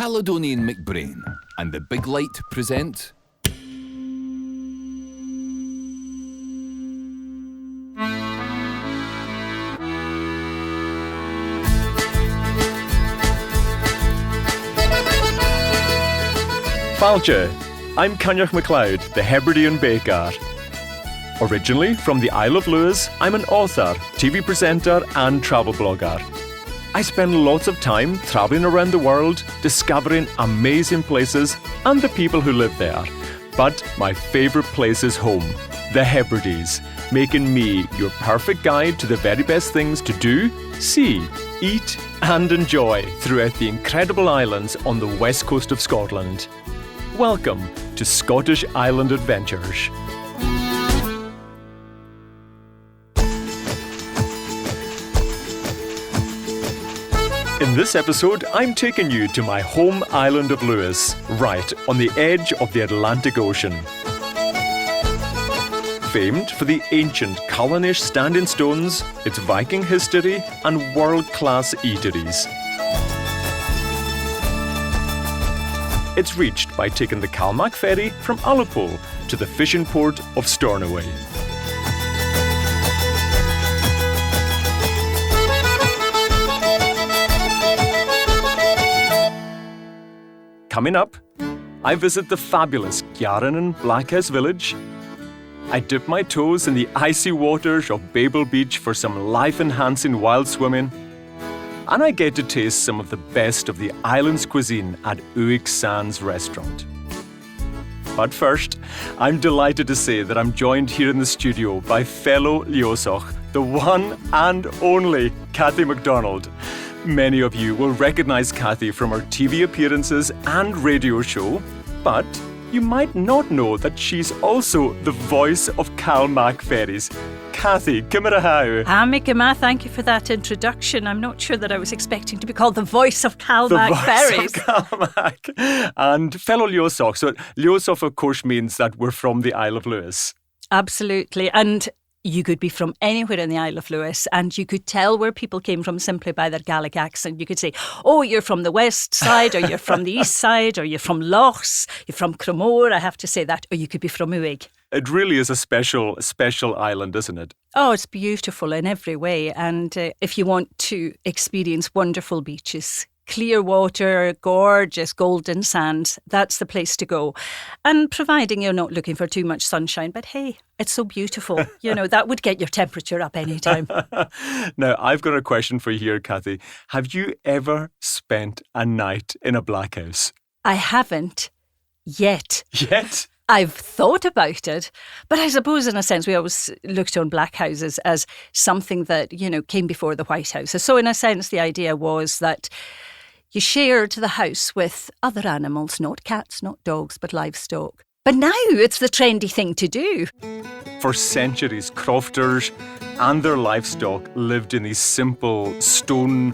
Caledonian McBrain and the Big Light present Falcha, I'm Coinneach Macleod, the Hebridean Baker. Originally from the Isle of Lewis, I'm an author, TV presenter and travel blogger. I spend lots of time travelling around the world, discovering amazing places and the people who live there. But my favourite place is home, the Hebrides, making me your perfect guide to the very best things to do, see, eat and enjoy throughout the incredible islands on the west coast of Scotland. Welcome to Scottish Island Adventures. In this episode, I'm taking you to my home island of Lewis, right on the edge of the Atlantic Ocean. Famed for the ancient Callanish Standing Stones, its Viking history and world-class eateries. It's reached by taking the Callmac ferry from Ullapool to the fishing port of Stornoway. Coming up, I visit the fabulous Gearrannan Blackhouse Village. I dip my toes in the icy waters of Babel Beach for some life-enhancing wild swimming. And I get to taste some of the best of the island's cuisine at Uig Sands restaurant. But first, I'm delighted to say that I'm joined here in the studio by fellow Leosoch, the one and only Cathy MacDonald. Many of you will recognise Cathy from her TV appearances and radio show, but you might not know that she's also the voice of Callmac ferries. Cathy, Kimmerahau. Mikima, thank you for that introduction. I'm not sure that I was expecting to be called the voice of Callmac ferries. Callmac. And fellow Leosoch. So Leosoch, of course, means that we're from the Isle of Lewis. Absolutely. And you could be from anywhere in the Isle of Lewis and you could tell where people came from simply by their Gaelic accent. You could say, oh, you're from the west side, or you're from the east side, or you're from Lochs, you're from Cromore, I have to say that, or you could be from Uig. It really is a special island, isn't it? Oh, it's beautiful in every way. And if you want to experience wonderful beaches, clear water, gorgeous golden sands, that's the place to go. And providing you're not looking for too much sunshine, but hey, it's so beautiful. You know, that would get your temperature up any time. Now, I've got a question for you here, Cathy. Have you ever spent a night in a blackhouse? I haven't yet. Yet? I've thought about it, but I suppose in a sense we always looked on blackhouses as something that, you know, came before the White House. So in a sense the idea was that you shared the house with other animals, not cats, not dogs, but livestock. But now it's the trendy thing to do. For centuries, crofters and their livestock lived in these simple stone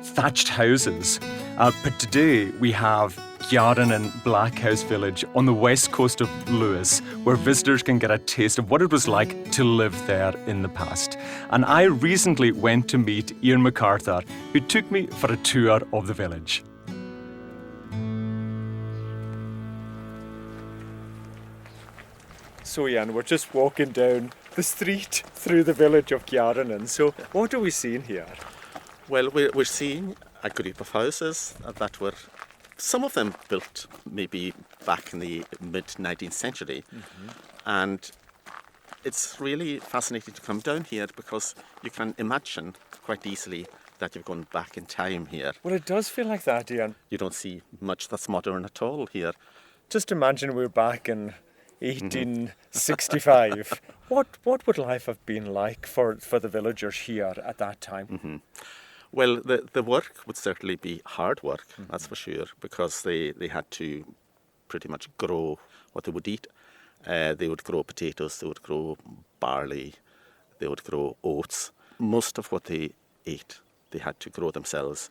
thatched houses. But today we have Gearrannan Blackhouse Village on the west coast of Lewis, where visitors can get a taste of what it was like to live there in the past. And I recently went to meet Ian MacArthur, who took me for a tour of the village. So Ian, we're just walking down the street through the village of Gearrannan. So what are we seeing here? Well, we're seeing a group of houses that were, some of them built maybe back in the mid-19th century. Mm-hmm. And it's really fascinating to come down here because you can imagine quite easily that you've gone back in time here. Well, it does feel like that, Ian. You don't see much that's modern at all here. Just imagine we're back in 1865. What would life have been like for the villagers here at that time? Mm-hmm. Well, the work would certainly be hard work, that's for sure, because they had to pretty much grow what they would eat. They would grow potatoes, they would grow barley, they would grow oats. Most of what they ate, they had to grow themselves.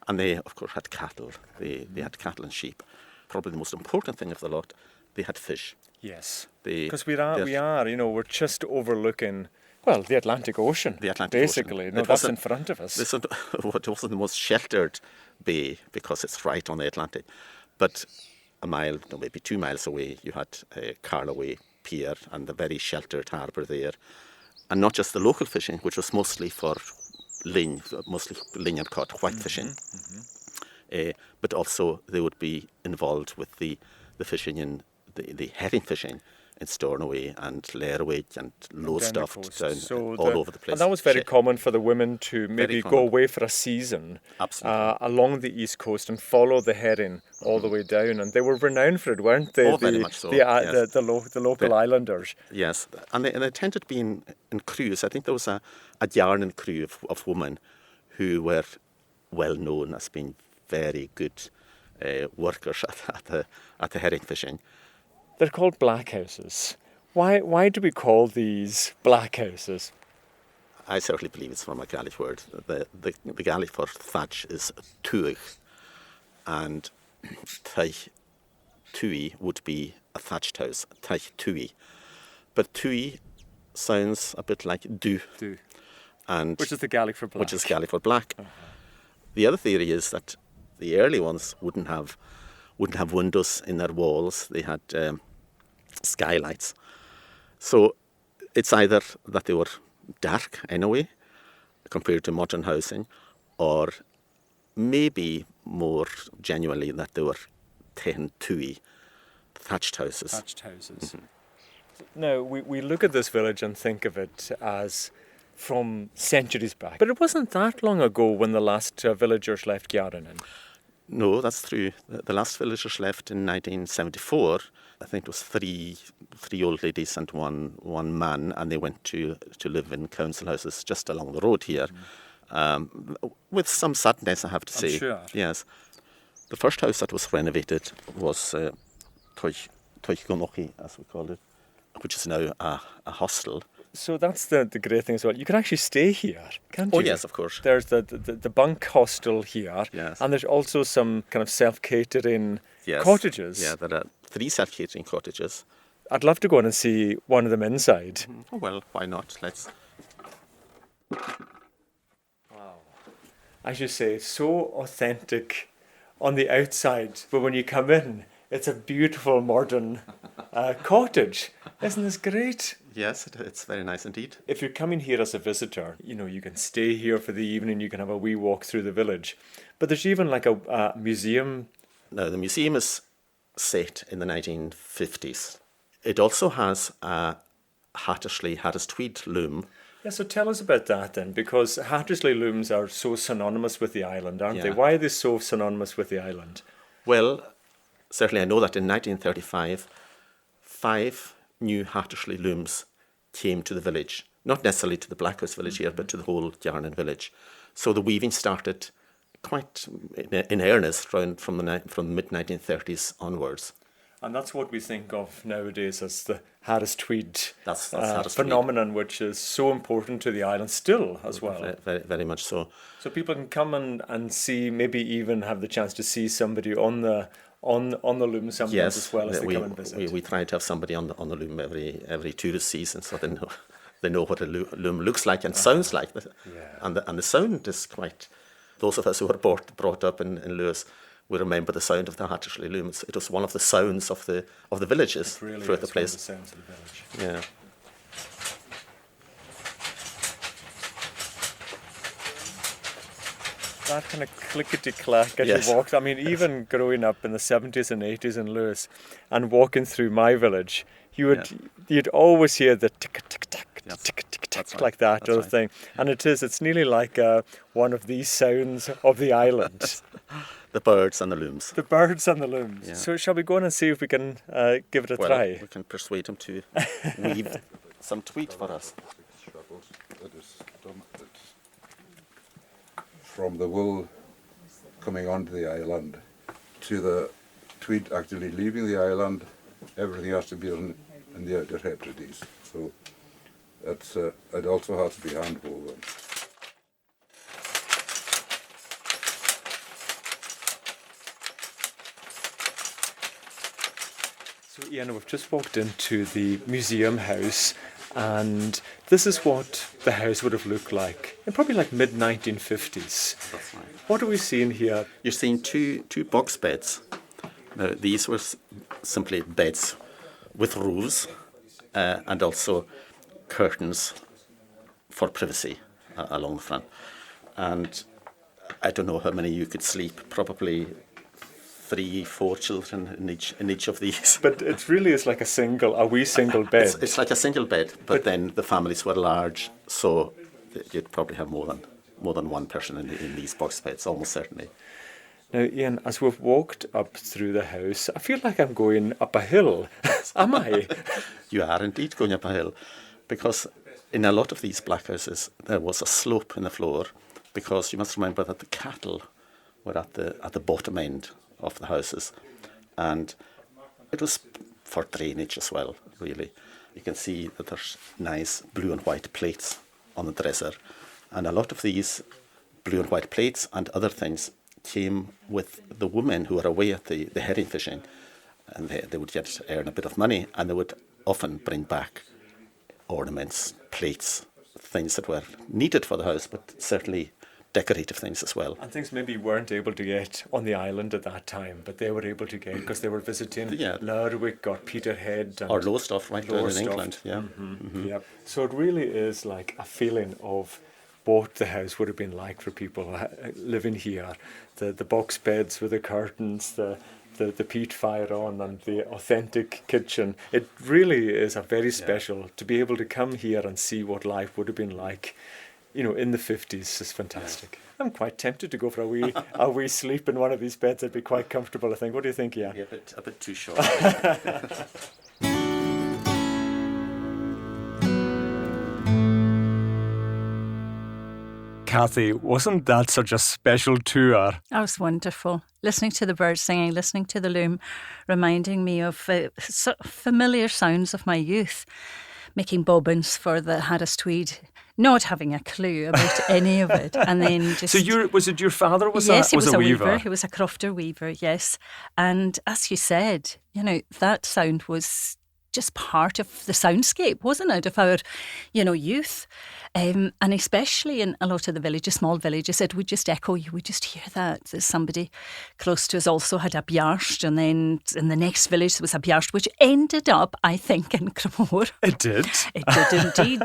And they, of course, had cattle. They had cattle and sheep. Probably the most important thing of the lot, they had fish. Yes, because we are, you know, we're just overlooking Well, the Atlantic Ocean. The Atlantic basically. Ocean. No, that's in front of us. It wasn't the most sheltered bay because it's right on the Atlantic. But a mile, no, maybe 2 miles away, you had Carloway Pier and the very sheltered harbour there. And not just the local fishing, which was mostly for ling and cod, white fishing. But also they would be involved with the fishing in the herring fishing in Stornoway and Lerwick and Lowestoft down all over the place. And that was very common for the women to maybe go away for a season along the east coast and follow the herring all the way down. And they were renowned for it, weren't they? Oh, very much so. Yes. The local islanders. Yes, and they tended to be in crews. I think there was a Gearrannan crew of women who were well known as being very good workers at the herring fishing. They're called blackhouses. Why do we call these blackhouses? I certainly believe it's from a Gaelic word. The Gaelic for thatch is tuig, and taich tui would be a thatched house, taich tui. But tui sounds a bit like du. And which is the Gaelic for black. Which is Gaelic for black. The other theory is that the early ones wouldn't have windows in their walls. They had skylights. So it's either that they were dark anyway, compared to modern housing, or maybe more genuinely that they were ten tui thatched houses. Mm-hmm. Now, we look at this village and think of it as from centuries back. But it wasn't that long ago when the last villagers left Gearrannan. No, that's true. The last villagers left in 1974. I think it was three old ladies and one man, and they went to live in council houses just along the road here. With some sadness, I have to say. I'm sure. Yes. The first house that was renovated was Coinneach, as we call it, which is now a hostel. So that's the great thing as well. You can actually stay here, can't you? Oh, yes, of course. There's the bunk hostel here, yes. And there's also some kind of self-catering cottages. Yeah, there are 3 self-catering cottages. I'd love to go in and see one of them inside. Oh, well, why not? Let's... Wow. As you say, so authentic on the outside, but when you come in, it's a beautiful modern cottage. Isn't this great? Yes, it's very nice indeed. If you're coming here as a visitor, you can stay here for the evening, you can have a wee walk through the village. But there's even like a museum. No, the museum is set in the 1950s. It also has a Hattersley Tweed loom. Yeah, so tell us about that then, because Hattersley looms are so synonymous with the island, aren't they? Yeah. Why are they so synonymous with the island? Well, certainly I know that in 1935, 5 new Hattersley looms came to the village. Not necessarily to the Blackhouse village here, but to the whole Gearrannan village. So the weaving started quite in earnest from the mid-1930s onwards. And that's what we think of nowadays as the Harris Tweed That's Harris phenomenon, Tweed. Which is so important to the island still as well. Very, very much so. So people can come and see, maybe even have the chance to see somebody on the loom sometimes as well as they come and visit. We try to have somebody on the loom every tourist season, so they know what a loom looks like and sounds like. And the sound is quite. Those of us who were brought up in Lewis, we remember the sound of the Hattersley loom. It was one of the sounds of the villages throughout the place. One of the sounds of the village. Yeah. That kind of clickety-clack as you walked. I mean, even growing up in the 70s and 80s in Lewis and walking through my village, you'd always hear the tick-tick-tack, tick-tick-tack like that other thing. And it's nearly like one of these sounds of the island. The birds and the looms. The birds and the looms. Yeah. So shall we go in and see if we can give it a try? We can persuade him to weave some tweed for us. From the wool coming onto the island to the tweed actually leaving the island, everything has to be done in the outer Hebrides. So that's it also has to be hand woven. So Ian, we've just walked into the museum house, And this is what the house would have looked like in probably like mid-1950s. That's right. What are we seeing here? You're seeing two box beds. Now, these were simply beds with roofs and also curtains for privacy along the front. And I don't know how many you could sleep, probably 3-4 children in each of these. But it really is like a wee single bed. It's like a single bed, but then the families were large, so you'd probably have more than one person in these box beds, almost certainly. Now, Ian, as we've walked up through the house, I feel like I'm going up a hill. Am I? You are indeed going up a hill, because in a lot of these black houses there was a slope in the floor, because you must remember that the cattle were at the bottom end of the houses, and it was for drainage as well, really. You can see that there's nice blue and white plates on the dresser, and a lot of these blue and white plates and other things came with the women who were away at the herring fishing, and they would earn a bit of money, and they would often bring back ornaments, plates, things that were needed for the house, but certainly decorative things as well. And things maybe weren't able to get on the island at that time, but they were able to get because they were visiting Lerwick or Peterhead. Or Lowestoft, right down in England. Yeah. Yep. So it really is like a feeling of what the house would have been like for people living here. The box beds with the curtains, the peat fire on, and the authentic kitchen. It really is a very special to be able to come here and see what life would have been like, in the 50s. Is fantastic. Yeah. I'm quite tempted to go for a wee sleep in one of these beds. It'd be quite comfortable, I think. What do you think, Ian? Yeah, a bit too short. Cathy, wasn't that such a special tour? That was wonderful. Listening to the birds singing, listening to the loom, reminding me of familiar sounds of my youth. Making bobbins for the Harris Tweed, not having a clue about any of it, and then just. So was it your father? Yes, he was a weaver. weaver. He was a crofter weaver. Yes, and as you said, that sound was just part of the soundscape, wasn't it, of our, youth. And especially in a lot of the villages, small villages, it would just echo. You would just hear that. There's somebody close to us also had a bjarst, and then in the next village there was a bjarst, which ended up, I think, in Cremor. It did? It did indeed.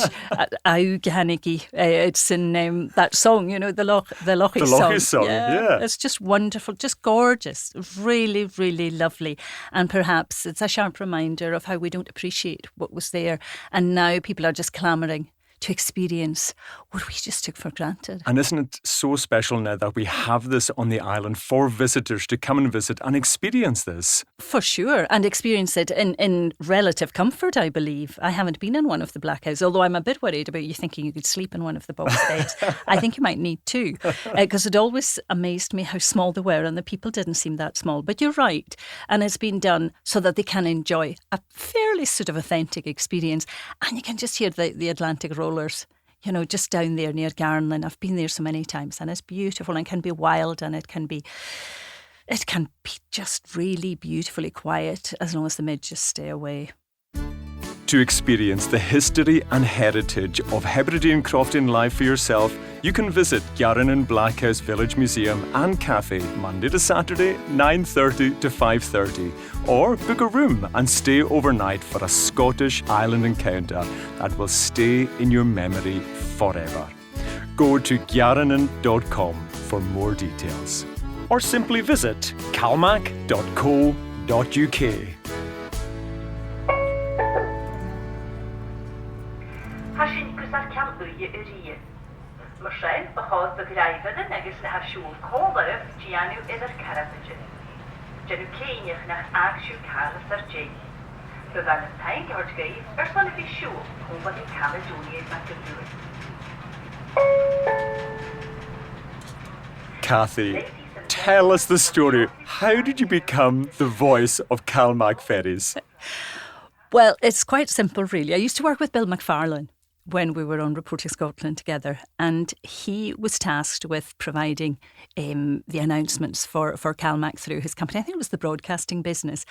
Au Gahanigi. It's in that song, the Lochy song. Yeah. It's just wonderful, just gorgeous, really, really lovely. And perhaps it's a sharp reminder of how we don't appreciate what was there. And now people are just clamouring to experience what we just took for granted. And isn't it so special now that we have this on the island for visitors to come and visit and experience this? For sure, and experience it in relative comfort, I believe. I haven't been in one of the Blackhouse, although I'm a bit worried about you thinking you could sleep in one of the box beds. I think you might need to, because it always amazed me how small they were, and the people didn't seem that small. But you're right, and it's been done so that they can enjoy a fairly sort of authentic experience, and you can just hear the Atlantic rollers, just down there near Gearrannan. I've been there so many times, and it's beautiful, and can be wild, and it can be just really beautifully quiet as long as the midges stay away. To experience the history and heritage of Hebridean crofting life for yourself, you can visit Gearrannan Blackhouse Village Museum and Cafe Monday to Saturday, 9:30 to 5:30, or book a room and stay overnight for a Scottish island encounter that will stay in your memory forever. Go to gearrannan.com for more details, or simply visit calmac.co.uk. Marseille behaalt begrijven negus na hasjoel kolder Gianu ider Carabagin. Janu Coinneach nach Akshu Carlos Arjay. The Valentine George Gave, Ursula Vishu, Company Callanish Macleod. Cathy, tell us the story. How did you become the voice of Calmac Ferries? Well, it's quite simple, really. I used to work with Bill McFarlane when we were on Reporting Scotland together, and he was tasked with providing the announcements for Calmac through his company. I think it was the broadcasting business.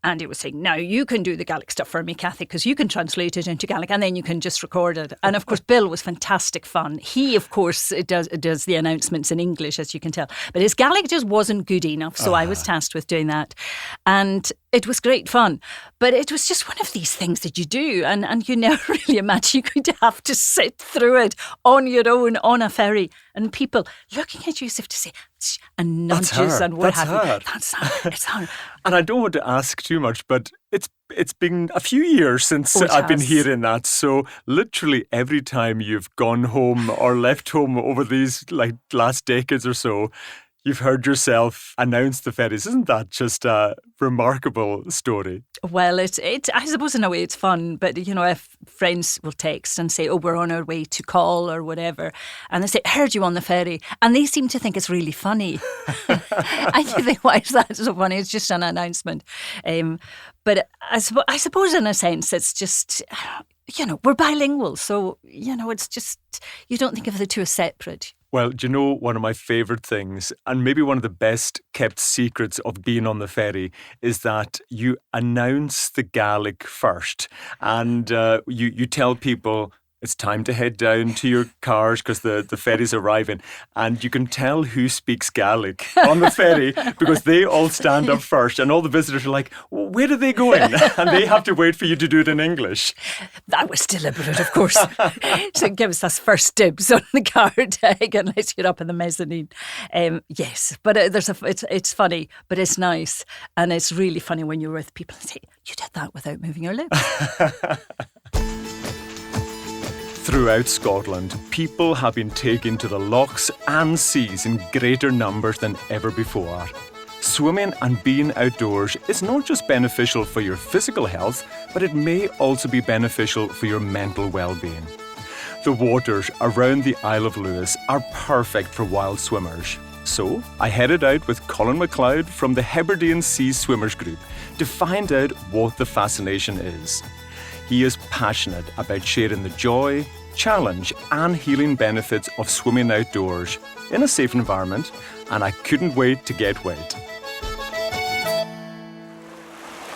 And he was saying, now you can do the Gaelic stuff for me, Cathy, because you can translate it into Gaelic and then you can just record it. And of course, Bill was fantastic fun. He, of course, does the announcements in English, as you can tell. But his Gaelic just wasn't good enough. So I was tasked with doing that. And it was great fun. But it was just one of these things that you do. And you never really imagine you're going to have to sit through it on your own on a ferry. And people looking at you as if to say, and nudges and what have you. That's her. It's her. And I don't want to ask too much, but it's been a few years since I've been hearing that. So literally every time you've gone home or left home over these last decades or so, you've heard yourself announce the ferries. Isn't that just a remarkable story? Well, it's I suppose in a way it's fun, but if friends will text and say, oh, we're on our way to call or whatever, and they say, heard you on the ferry, and they seem to think it's really funny. I think, why is that so funny? It's just an announcement. But I suppose in a sense it's just, we're bilingual, so, it's just, you don't think of the two as separate. Well, do you know one of my favourite things, and maybe one of the best kept secrets of being on the ferry, is that you announce the Gaelic first, and you tell people it's time to head down to your cars because the ferry's arriving, and you can tell who speaks Gaelic on the ferry because they all stand up first, and all the visitors are like, well, where are they going? And they have to wait for you to do it in English. That was deliberate, of course. So it gives us first dibs on the car tag unless you're up in the mezzanine. Yes, but it's funny, but it's nice, and it's really funny when you're with people and say, you did that without moving your lips. Throughout Scotland, people have been taken to the lochs and seas in greater numbers than ever before. Swimming and being outdoors is not just beneficial for your physical health, but it may also be beneficial for your mental well-being. The waters around the Isle of Lewis are perfect for wild swimmers. So I headed out with Coinneach Macleod from the Hebridean Sea Swimmers group to find out what the fascination is. He is passionate about sharing the joy, challenge and healing benefits of swimming outdoors in a safe environment, and I couldn't wait to get wet.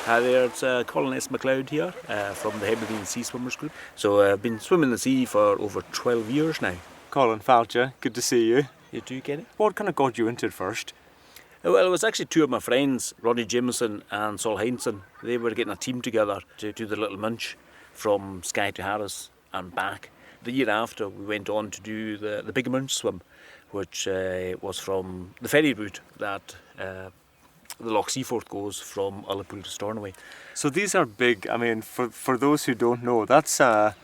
Hi there, it's Callanish Macleod here from the Hebridean Sea Swimmers group. So I've been swimming the sea for over 12 years now. Colin Falcha, good to see you. You too, Kenny? What kind of got you into it first? Well, it was actually two of my friends, Ronnie Jameson and Saul Heinsohn. They were getting a team together to do the Little Munch from Skye to Harris and back. The year after, we went on to do the Big Munch swim, which was from the ferry route that the Loch Seaforth goes from Ullapool to Stornoway. So these are big. I mean, for those who don't know, that's a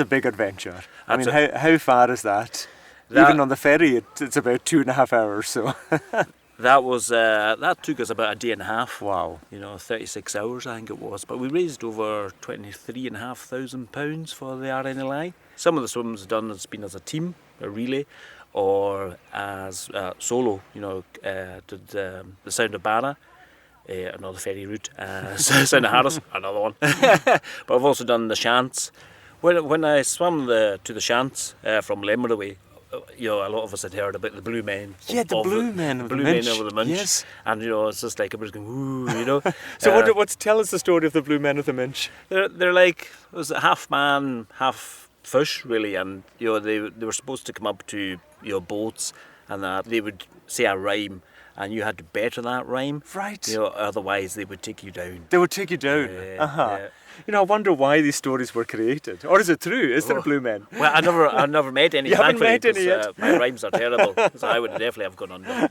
big adventure. How far is that? Even on the ferry, it's about 2.5 hours. So that took us about a day and a half. Wow. 36 hours I think it was. But we raised over £23,500 for the RNLI. Some of the swims done has been as a team, a relay, or as solo. Did the Sound of Barra, another ferry route, Sound of Harris, another one. But I've also done the Shants. When I swam to the Shants from Lemmerway, a lot of us had heard about the Blue Men. Yeah, the Blue Men of the Men Munch. over the Munch. Yes. And it's just like everybody's going, ooh, So tell us the story of the Blue Men of the Munch. They're like, it was half man, half fish, really, and they were supposed to come up to boats, and that they would say a rhyme, and you had to better that rhyme. Right. Otherwise they would take you down. They would take you down. I wonder why these stories were created. Or is it true? Is there Blue Men? Well, I never met any. You haven't met any yet? My rhymes are terrible, so I would definitely have gone under.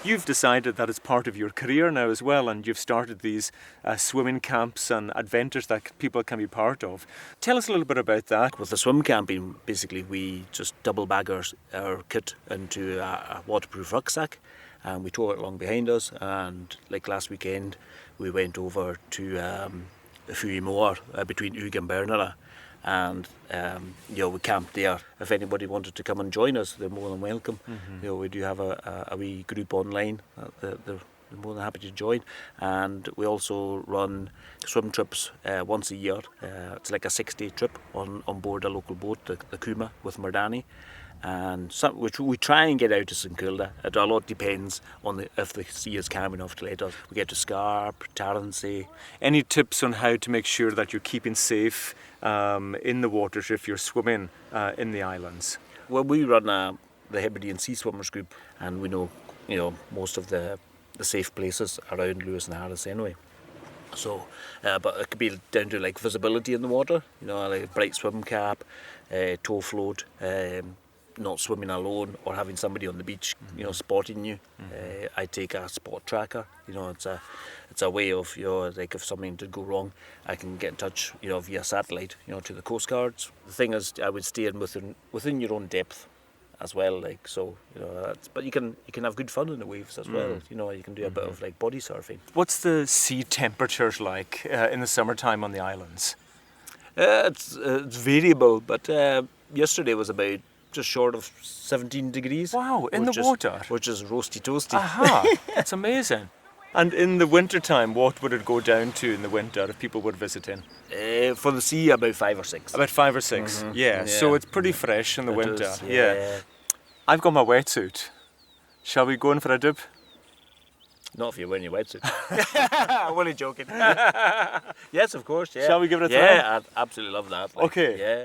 You've decided that it's part of your career now as well, and you've started these swimming camps and adventures that people can be part of. Tell us a little bit about that. With the swim camping, basically we just double bag our kit into a waterproof rucksack, and we tow it along behind us, and like last weekend we went over to Fui Moor between Ug and Bernera, and we camped there. If anybody wanted to come and join us, they're more than welcome. Mm-hmm. We do have a wee group online. They're more than happy to join. And we also run swim trips once a year. It's like a 6-day trip on board a local boat, the Kuma with Mardani. And which we try and get out to St Kilda. It a lot depends on if the sea is calm enough to let us. We get to Scarp, Tarrantsea. Any tips on how to make sure that you're keeping safe in the waters if you're swimming in the islands? Well, we run the Hebridean Sea Swimmers group, and we know most of the safe places around Lewis and Harris anyway. So, but it could be down to like visibility in the water, like a bright swim cap, tow float, not swimming alone or having somebody on the beach, spotting you. I take a spot tracker. It's a way of like if something did go wrong, I can get in touch, via satellite, to the Coast Guards. The thing is, I would stay in within your own depth as well, like so. But you can have good fun in the waves as well. You can do a bit of like body surfing. What's the sea temperatures like in the summertime on the islands? It's variable, but yesterday was about just short of 17 degrees. Wow, in the water? Which is roasty toasty. Aha, that's amazing. And in the winter time, what would it go down to in the winter if people were visiting? For the sea, about 5 or 6. About 5 or 6, yeah. So it's pretty fresh in the winter. Is, yeah. I've got my wetsuit. Shall we go in for a dip? Not if you're wearing your wetsuit. I'm only joking. Yes, of course, yeah. Shall we give it a try? Yeah, I'd absolutely love that. Okay. Yeah.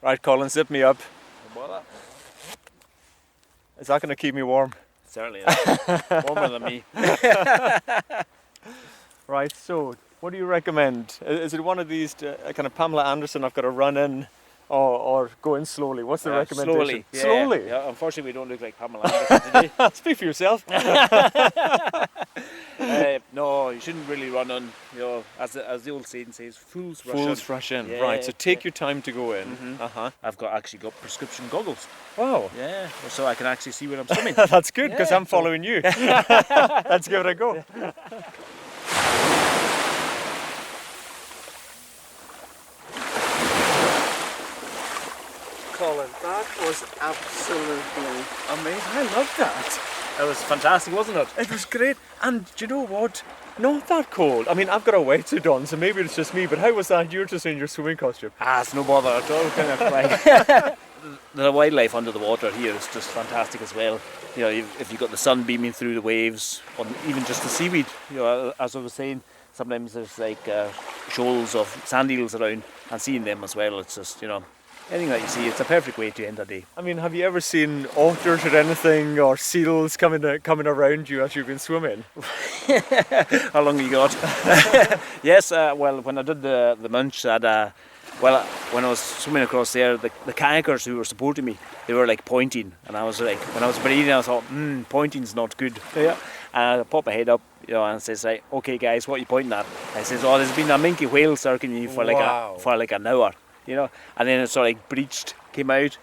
Right, Colin, zip me up. No bother. Is that going to keep me warm? Certainly is. Warmer than me. Right, so what do you recommend? Is it one of these kind of Pamela Anderson, I've got to run in, or go in slowly? What's the recommendation? Slowly. Yeah. Slowly? Yeah, unfortunately, we don't look like Pamela Anderson today. Speak for yourself. No, you shouldn't really run on, as the old saying says, fools rush in. Fools rush in. Yeah, Right, so take your time to go in. I've actually got prescription goggles. Wow. Yeah, so I can actually see when I'm swimming. That's good, because I'm following you. Let's give it a go. Colin, that was absolutely amazing. I love that. That was fantastic, wasn't it? It was great. And do you know what? Not that cold. I mean, I've got a wetsuit on, so maybe it's just me, but how was that? You're just in your swimming costume. It's no bother at all. Kind of like the wildlife under the water here is just fantastic as well. If you've got the sun beaming through the waves, on even just the seaweed, as I was saying, sometimes there's like shoals of sand eels around, and seeing them as well, it's just, anything that you see, it's a perfect way to end a day. I mean, have you ever seen otters or anything, or seals coming around you as you've been swimming? How long have you got? Yes, well, when I did the munch, when I was swimming across there, the kayakers who were supporting me, they were like pointing, and I was like, when I was breathing, I thought, pointing's not good. Yeah. And I pop my head up, and says, like, okay guys, what are you pointing at? I says, there's been a minke whale circling you for like an hour. And then it sort of like breached, came out,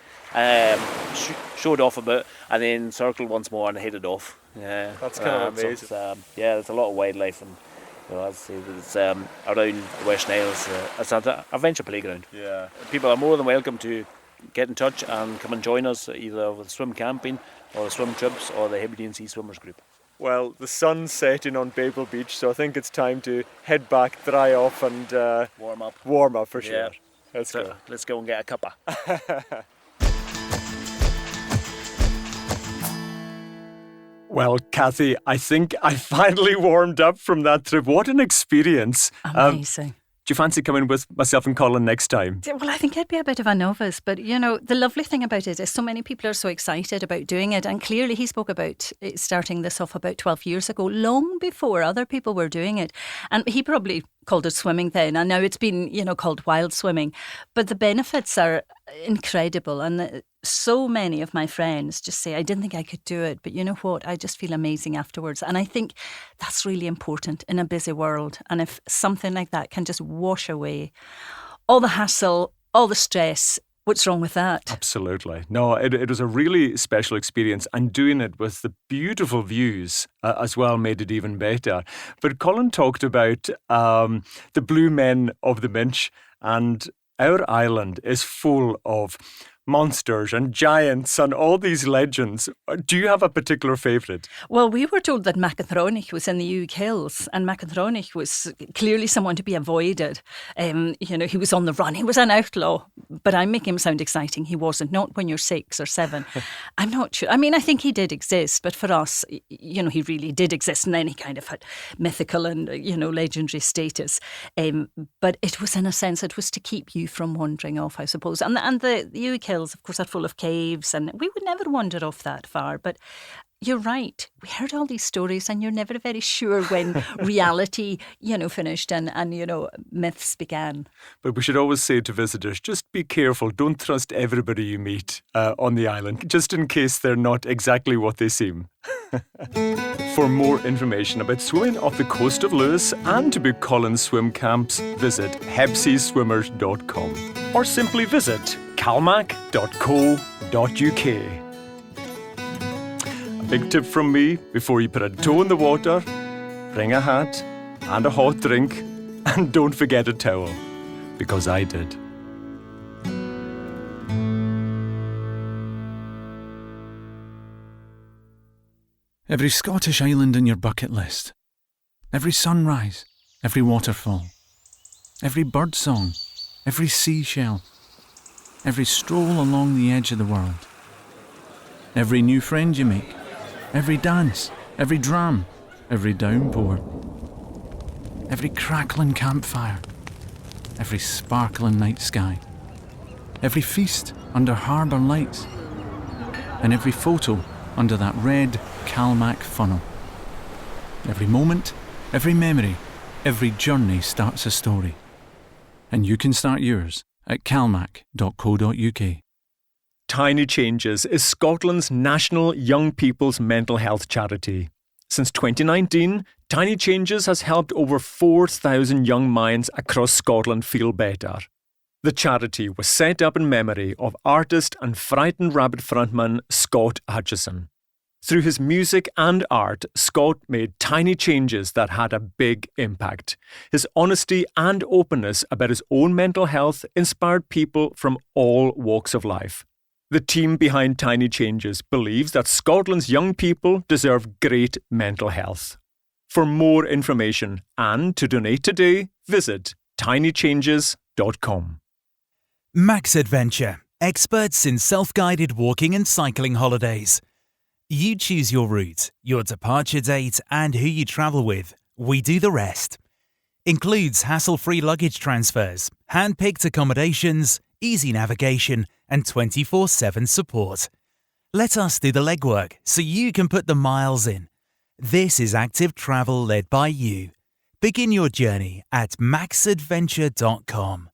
showed off a bit, and then circled once more and headed off. Yeah, that's kind of amazing. So there's a lot of wildlife, and as I say, it's around the West Nile. It's an adventure playground. Yeah, people are more than welcome to get in touch and come and join us, either with swim camping or the swim trips or the Hebridean Sea Swimmers group. Well, the sun's setting on Babel Beach, so I think it's time to head back, dry off, and warm up for sure. Yeah. Let's go and get a cuppa. Well, Cathy, I think I finally warmed up from that trip. What an experience. Amazing. Do you fancy coming with myself and Colin next time? Well, I think I'd be a bit of a novice, but the lovely thing about it is so many people are so excited about doing it, and clearly he spoke about starting this off about 12 years ago, long before other people were doing it, and he probably called it swimming then, and now it's been called wild swimming, but the benefits are incredible, and so many of my friends just say, I didn't think I could do it, but you know what, I just feel amazing afterwards. And I think that's really important in a busy world, and if something like that can just wash away all the hassle, all the stress, what's wrong with that? Absolutely. No, it was a really special experience, and doing it with the beautiful views as well made it even better. But Colin talked about the blue men of the Minch, and our island is full of monsters and giants and all these legends. Do you have a particular favourite? Well, we were told that Macleod was in the Uig Hills, and Macleod was clearly someone to be avoided. He was on the run. He was an outlaw, but I'm making him sound exciting. He wasn't, not when you're 6 or 7. I'm not sure. I mean, I think he did exist, but for us, he really did exist, and then he kind of had mythical and, legendary status. But it was, in a sense, it was to keep you from wandering off, I suppose. And the Uig Hills, of course, are full of caves, and we would never wander off that far. But you're right. We heard all these stories, and you're never very sure when reality, finished and myths began. But we should always say to visitors, just be careful. Don't trust everybody you meet on the island, just in case they're not exactly what they seem. For more information about swimming off the coast of Lewis and to book Collins swim camps, visit hebseaswimmers.com or simply visit calmac.co.uk. A big tip from me, before you put a toe in the water, bring a hat and a hot drink, and don't forget a towel, because I did. Every Scottish island in your bucket list. Every sunrise, every waterfall. Every bird song, every seashell. Every stroll along the edge of the world. Every new friend you make. Every dance, every dram, every downpour. Every crackling campfire. Every sparkling night sky. Every feast under harbour lights. And every photo under that red Calmac funnel. Every moment, every memory, every journey starts a story. And you can start yours at calmac.co.uk. Tiny Changes is Scotland's national young people's mental health charity. Since 2019, Tiny Changes has helped over 4,000 young minds across Scotland feel better. The charity was set up in memory of artist and Frightened Rabbit frontman Scott Hutchison. Through his music and art, Scott made tiny changes that had a big impact. His honesty and openness about his own mental health inspired people from all walks of life. The team behind Tiny Changes believes that Scotland's young people deserve great mental health. For more information and to donate today, visit tinychanges.com. Max Adventure, experts in self-guided walking and cycling holidays. You choose your route, your departure date, and who you travel with. We do the rest. Includes hassle-free luggage transfers, hand-picked accommodations, easy navigation, and 24/7 support. Let us do the legwork so you can put the miles in. This is active travel led by you. Begin your journey at maxadventure.com.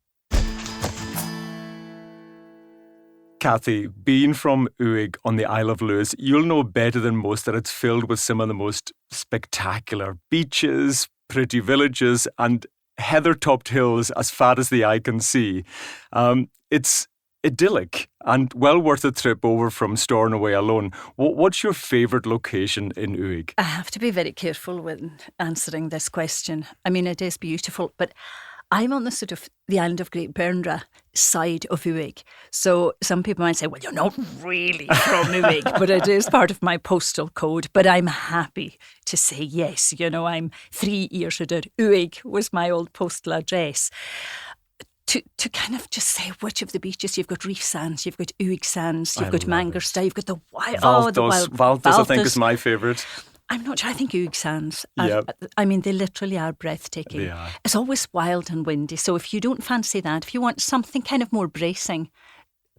Cathy, being from Uig on the Isle of Lewis, you'll know better than most that it's filled with some of the most spectacular beaches, pretty villages, and heather-topped hills as far as the eye can see. It's idyllic and well worth a trip over from Stornoway alone. What's your favourite location in Uig? I have to be very careful when answering this question. I mean, it is beautiful, but I'm on the island of Great Bernra side of Uig. So some people might say, well, you're not really from Uig, but it is part of my postal code. But I'm happy to say yes. I'm 3 years older. Uig was my old postal address. To kind of just say which of the beaches, you've got Reef Sands, you've got Uig Sands, you've got Mangersta, you've got the wild... Valdos, I think, is my favourite. I'm not sure. I think Uig Sands. Yep. I mean, they literally are breathtaking. They are. It's always wild and windy. So if you don't fancy that, if you want something kind of more bracing,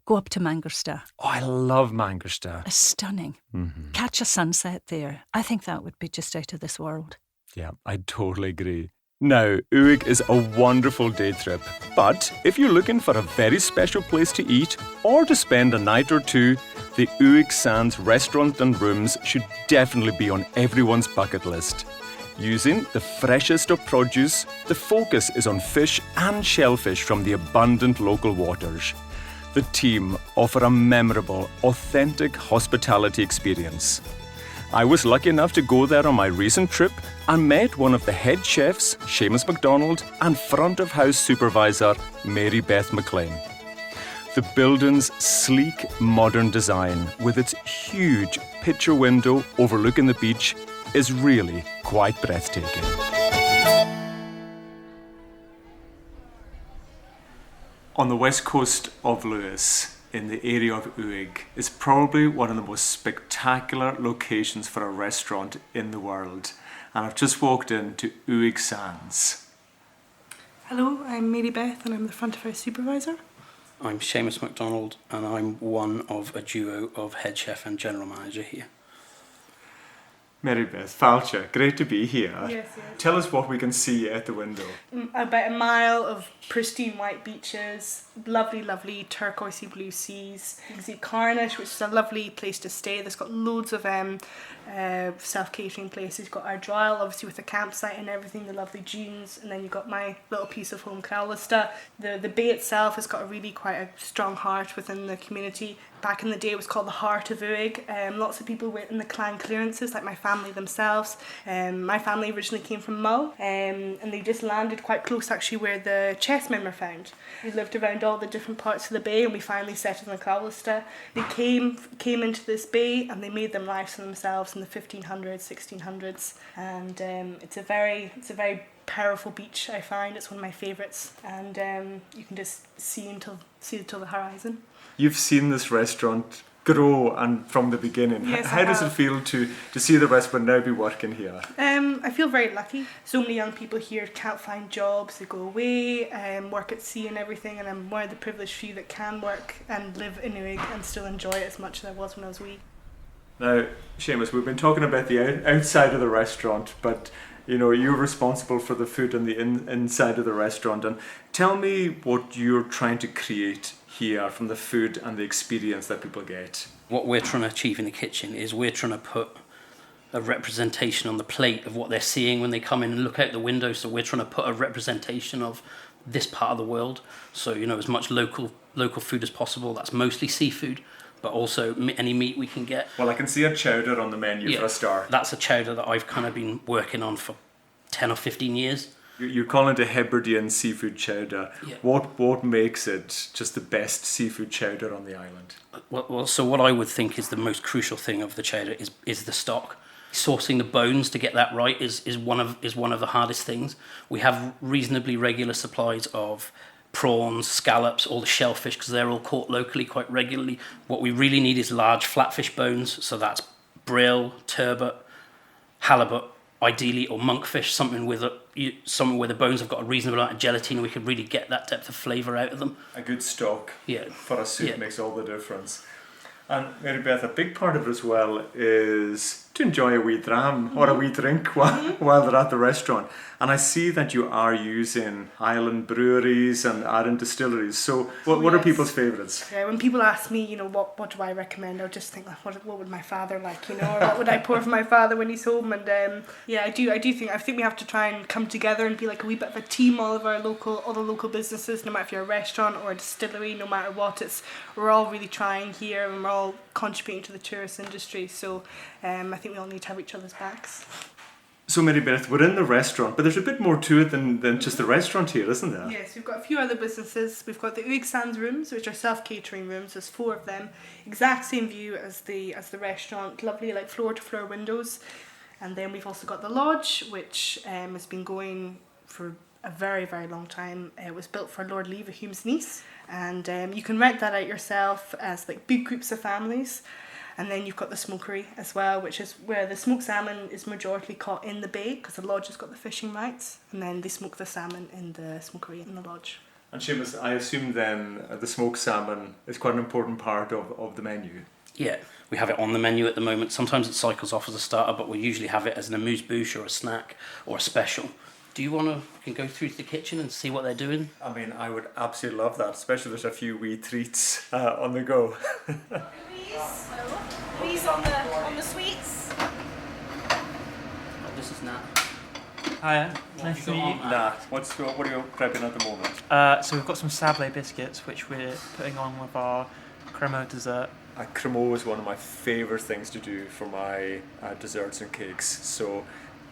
go up to Mangersta. Oh, I love Mangersta. It's stunning. Mm-hmm. Catch a sunset there. I think that would be just out of this world. Yeah, I totally agree. Now, Uig is a wonderful day trip, but if you're looking for a very special place to eat or to spend a night or two, the Uig Sands restaurant and rooms should definitely be on everyone's bucket list. Using the freshest of produce, the focus is on fish and shellfish from the abundant local waters. The team offer a memorable, authentic hospitality experience. I was lucky enough to go there on my recent trip and met one of the head chefs, Cathy MacDonald, and front of house supervisor, Mary Beth McLean. The building's sleek, modern design, with its huge picture window overlooking the beach, is really quite breathtaking. On the west coast of Lewis, in the area of Uig, is probably one of the most spectacular locations for a restaurant in the world. And I've just walked into Uig Sands. Hello, I'm Mary Beth and I'm the front of house supervisor. I'm Cathy MacDonald and I'm one of a duo of head chef and general manager here. Mary Beth, Falcha, great to be here. Yes. Tell us what we can see out the window. About a mile of pristine white beaches, lovely turquoisey blue seas. You can see Carnish, which is a lovely place to stay. There's got loads of self-catering places. You've got Ardrile, obviously with the campsite and everything, the lovely dunes, and then you've got my little piece of home, Callista. The bay itself has got quite a strong heart within the community. Back in the day it was called the Heart of Uig. Lots of people were in the clan clearances, like my family themselves. My family originally came from Mull, and they just landed quite close actually where the chessmen were found. We lived around all the different parts of the bay and we finally settled in Callista. They came into this bay and they made them lives for themselves in the 1500s, 1600s, and it's a very powerful beach. I find it's one of my favourites, and you can just see until the horizon. You've seen this restaurant grow and from the beginning. Yes, How does it feel to see the restaurant now be working here? I feel very lucky. So many young people here can't find jobs. They go away, work at sea and everything, and I'm one of the privileged few that can work and live in Uig and still enjoy it as much as I was when I was wee. Now, Seamus, we've been talking about the outside of the restaurant, but you're responsible for the food and the inside of the restaurant. And tell me what you're trying to create here from the food and the experience that people get. What we're trying to achieve in the kitchen is we're trying to put a representation on the plate of what they're seeing when they come in and look out the window. So we're trying to put a representation of this part of the world. So, as much local food as possible. That's mostly seafood, but also any meat we can get. Well, I can see a chowder on the menu for a start. That's a chowder that I've kind of been working on for 10 or 15 years. You're calling it a Hebridean seafood chowder. Yeah. What makes it just the best seafood chowder on the island? Well, so what I would think is the most crucial thing of the chowder is the stock. Sourcing the bones to get that right is one of the hardest things. We have reasonably regular supplies of prawns, scallops, all the shellfish, because they're all caught locally quite regularly. What we really need is large flatfish bones, so that's brill, turbot, halibut, ideally, or monkfish, something where the bones have got a reasonable amount of gelatin and we can really get that depth of flavour out of them. A good stock for a soup makes all the difference. And Mary Beth, a big part of it as well is to enjoy a wee dram or a wee drink while they're at the restaurant. And I see that you are using island breweries and Arran distilleries. So what are people's favourites? Yeah, when people ask me, what do I recommend, I'll just think, what would my father like, or what would I pour for my father when he's home? And I think we have to try and come together and be like a wee bit of a team. All the local businesses, no matter if you're a restaurant or a distillery, no matter what, we're all really trying here and we're all contributing to the tourist industry. So I think we all need to have each other's backs. So, Mary Beth, we're in the restaurant, but there's a bit more to it than just the restaurant here, isn't there? Yes, we've got a few other businesses. We've got the Uig Sands rooms, which are self-catering rooms. There's 4 of them. Exact same view as the restaurant. Lovely, like floor-to-floor windows. And then we've also got the lodge, which has been going for a very, very long time. It was built for Lord Leverhume's niece. And you can rent that out yourself as like big groups of families. And then you've got the smokery as well, which is where the smoked salmon is majority caught in the bay because the lodge has got the fishing rights, and then they smoke the salmon in the smokery in the lodge. And Seamus, I assume then the smoked salmon is quite an important part of the menu. Yeah, we have it on the menu at the moment. Sometimes it cycles off as a starter, but we usually have it as an amuse-bouche or a snack or a special. Do you want to can go through to the kitchen and see what they're doing? I mean, I would absolutely love that, especially with a few wee treats on the go. Louise on the sweets. Oh, this is Nat. Hiya, nice to meet you. Nat, what are you prepping at the moment? So we've got some sablé biscuits, which we're putting on with our cremo dessert. Cremo is one of my favourite things to do for my desserts and cakes. So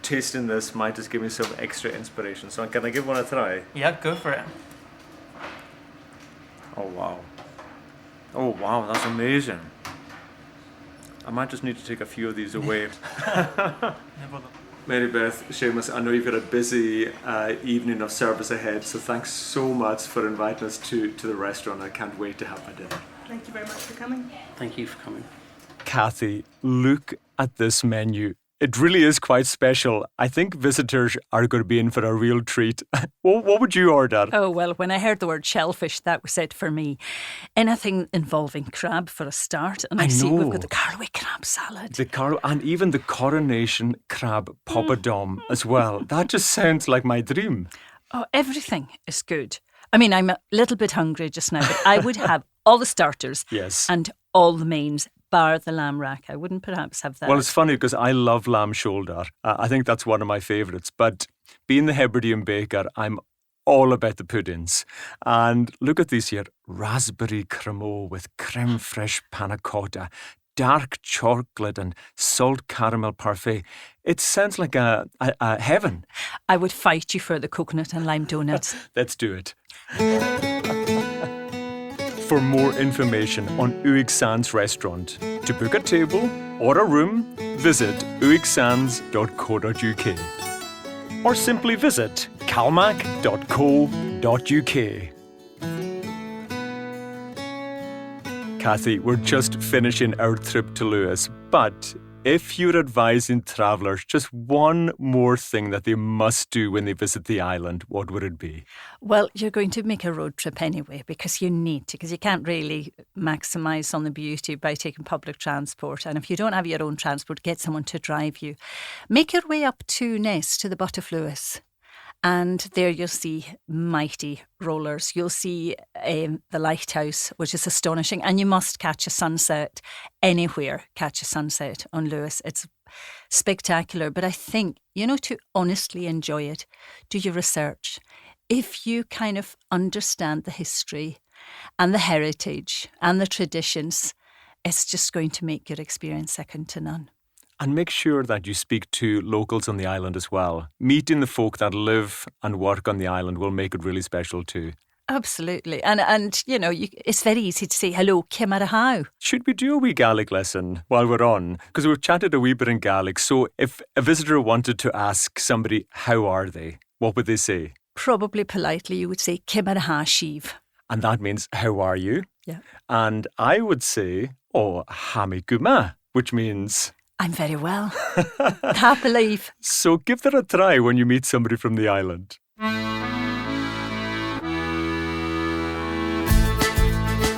tasting this might just give me some extra inspiration. So can I give one a try? Yeah, go for it. Oh wow. Oh, wow, that's amazing. I might just need to take a few of these away. Mary Beth, Seamus, I know you've got a busy evening of service ahead, so thanks so much for inviting us to the restaurant. I can't wait to have my dinner. Thank you very much for coming. Thank you for coming. Cathy, look at this menu. It really is quite special. I think visitors are going to be in for a real treat. What would you order? Oh, well, when I heard the word shellfish, that was it for me. Anything involving crab for a start. And I see we've got the caraway crab salad. And even the coronation crab poppadom as well. That just sounds like my dream. Oh, everything is good. I mean, I'm a little bit hungry just now, but I would have all the starters and all the mains, bar the lamb rack. I wouldn't perhaps have that. Well, it's funny because I love lamb shoulder. I think that's one of my favourites. But being the Hebridean Baker, I'm all about the puddings. And look at these here. Raspberry cremeux with creme fraiche panna cotta, dark chocolate and salt caramel parfait. It sounds like a heaven. I would fight you for the coconut and lime donuts. Let's do it. For more information on Uig Sands restaurant, to book a table or a room, visit uigsands.co.uk or simply visit calmac.co.uk. Cathy, we're just finishing our trip to Lewis, but if you're advising travellers just one more thing that they must do when they visit the island, what would it be? Well, you're going to make a road trip anyway because you need to, because you can't really maximise on the beauty by taking public transport. And if you don't have your own transport, get someone to drive you. Make your way up to Ness, to the Butt of Lewis. And there you'll see mighty rollers. You'll see the lighthouse, which is astonishing. And you must catch a sunset anywhere. Catch a sunset on Lewis. It's spectacular. But I think, to honestly enjoy it, do your research. If you kind of understand the history and the heritage and the traditions, it's just going to make your experience second to none. And make sure that you speak to locals on the island as well. Meeting the folk that live and work on the island will make it really special too. Absolutely. And it's very easy to say, hello, Cimara how. Should we do a wee Gaelic lesson while we're on? Because we've chatted a wee bit in Gaelic. So if a visitor wanted to ask somebody, how are they? What would they say? Probably politely, you would say, Cimara ha shiv. And that means, how are you? Yeah. And I would say, hami guma, which means... I'm very well. Can't believe. So give that a try when you meet somebody from the island.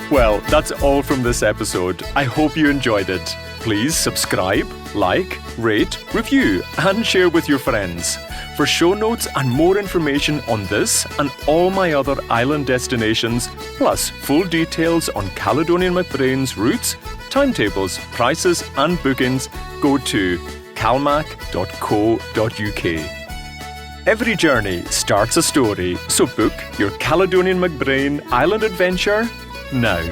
Well, that's all from this episode. I hope you enjoyed it. Please subscribe, like, rate, review, and share with your friends. For show notes and more information on this and all my other island destinations, plus full details on Caledonian McBrain's routes, timetables, prices and bookings, go to calmac.co.uk. Every journey starts a story, so book your Caledonian McBrain island adventure now.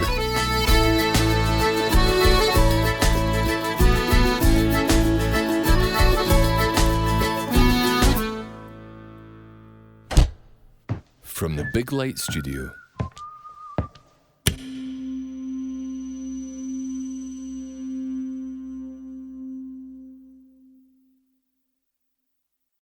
From the Big Light Studio.